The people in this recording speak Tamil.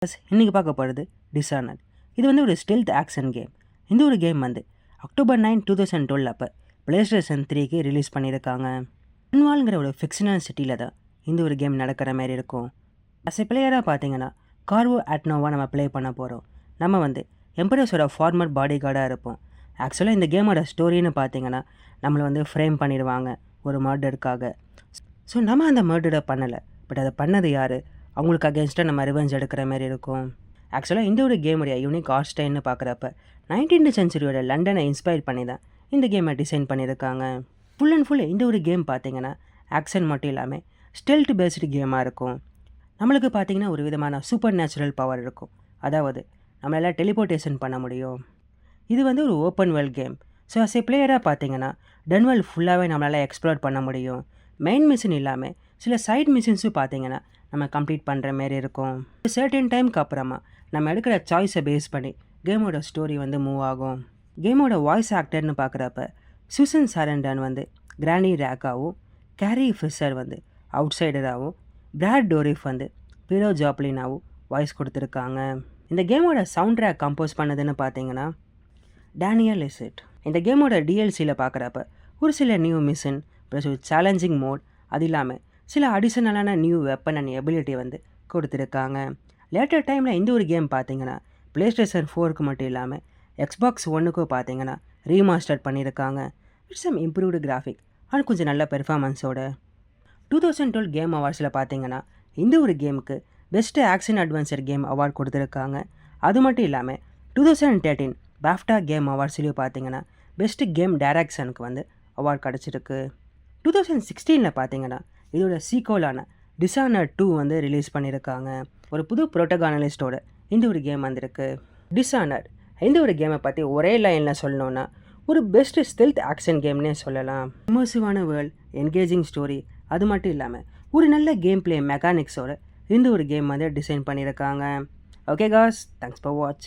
இன்றைக்கி பார்க்க போகிறது டிஸானர்ட். இது வந்து ஒரு ஸ்டெல்த் ஆக்ஷன் கேம். இந்த ஒரு கேம் வந்து அக்டோபர் 9, 2012 அப்போ PlayStation 3க்கு ரிலீஸ் பண்ணியிருக்காங்க. அன்வால்ங்கிற ஒரு ஃபிக்ஷனல் சிட்டியில் தான் இந்த ஒரு கேம் நடக்கிற மாதிரி இருக்கும். அஸ் எ பிளேயராக பார்த்தீங்கன்னா கார்வோ அட்னோவா நம்ம ப்ளே பண்ண போகிறோம். நம்ம வந்து எம்பரஸோட ஃபார்மர் பாடி கார்டாக இருப்போம். ஆக்சுவலாக இந்த கேமோட ஸ்டோரின்னு பார்த்தீங்கன்னா நம்மளை வந்து ஃப்ரேம் பண்ணிடுவாங்க ஒரு மர்டருக்காக. ஸோ நம்ம அந்த மர்டரை பண்ணலை, பட் அதை பண்ணது யார், அவங்களுக்கு அகேன்ஸ்டாக நம்ம ரிவெஞ்ச் எடுக்கிற மாதிரி இருக்கும். ஆக்சுவலாக இந்த ஒரு கேமுடைய யூனிக் ஆர்ட் ஸ்டைல்னு பார்க்குறப்ப 19th சென்ச்சுரியோட லண்டனை இன்ஸ்பயர் பண்ணி தான் இந்த கேமை டிசைன் பண்ணியிருக்காங்க. ஃபுல் அண்ட் ஃபுல் இந்த ஒரு கேம் பார்த்தீங்கன்னா ஆக்ஷன் மட்டும் இல்லாமல் ஸ்டெல்த் பேஸ்டு கேமாக இருக்கும். நம்மளுக்கு பார்த்தீங்கன்னா ஒரு விதமான சூப்பர் நேச்சுரல் பவர் இருக்கும். அதாவது நம்மளால் டெலிபோர்ட்டேஷன் பண்ண முடியும். இது வந்து ஒரு open world game. So as a பிளேயராக பார்த்தீங்கன்னா டன்வேர்ல்ட் ஃபுல்லாகவே நம்மளால் எக்ஸ்ப்ளோர் பண்ண முடியும். மெயின் மிஷின் இல்லாமல் சில சைட் மிஷின்ஸும் பார்த்தீங்கன்னா நம்ம கம்ப்ளீட் பண்ணுற மாரி இருக்கும். சர்டன் டைமுக்கு அப்புறமா நம்ம எடுக்கிற சாய்ஸை பேஸ் பண்ணி கேமோட ஸ்டோரி வந்து மூவ் ஆகும். கேமோட வாய்ஸ் ஆக்டர்னு பார்க்குறப்ப சூசன் சாரண்டன் வந்து கிரானி ரேக்காவும், கேரி ஃபிஷர் வந்து அவுட்சைடராகவும், பிராட் டோரிஃப் வந்து பீரோ ஜாப்ளினாவும் வாய்ஸ் கொடுத்துருக்காங்க. இந்த கேமோட சவுண்ட் ட்ராக் கம்போஸ் பண்ணதுன்னு பார்த்தீங்கன்னா டேனியல் இசட். இந்த கேமோட டிஎல்சியில் பார்க்குறப்ப ஒரு சில நியூ மிஷின் ப்ளஸ் ஒரு சேலஞ்சிங் மோட், அது இல்லாமல் சில அடிஷனலான நியூ வெப்பன் அண்ட் எபிலிட்டி வந்து கொடுத்துருக்காங்க. லேட்டர் டைமில் இந்த ஒரு கேம் பார்த்தீங்கன்னா PlayStation 4க்கு மட்டும் இல்லாமல் Xbox Oneக்கும் பார்த்தீங்கன்னா ரீமாஸ்டர் பண்ணியிருக்காங்க. It's some improved graphic and கொஞ்சம் நல்ல பெர்ஃபார்மன்ஸோட. 2012 கேம் அவார்ட்ஸில் பார்த்தீங்கன்னா இந்த ஒரு கேமுக்கு best action adventure game award கொடுத்துருக்காங்க. அது மட்டும் இல்லாமல் 2013 BAFTA கேம் அவார்ட்ஸ்லேயும் பார்த்தீங்கன்னா பெஸ்ட்டு கேம் டைரக்ஷனுக்கு வந்து அவார்ட் கிடச்சிருக்கு. 2016 பார்த்தீங்கன்னா இதோட சீக்வலான டிஸானர்ட் 2 வந்து ரிலீஸ் பண்ணியிருக்காங்க. ஒரு புது புரோட்டகானலிஸ்டோட இந்த ஒரு கேம் வந்திருக்கு. டிஸானர்ட் இந்த ஒரு கேமை பற்றி ஒரே லைனில் சொல்லணுன்னா ஒரு பெஸ்ட்டு ஸ்டெல்த் ஆக்ஷன் கேம்னே சொல்லலாம். இமர்சிவான வேர்ல்ட், என்கேஜிங் ஸ்டோரி, அது மட்டும் இல்லாமல் ஒரு நல்ல கேம் பிளே மெக்கானிக்ஸோட இந்த ஒரு கேம் வந்து டிசைன் பண்ணியிருக்காங்க. Okay guys, thanks for watch.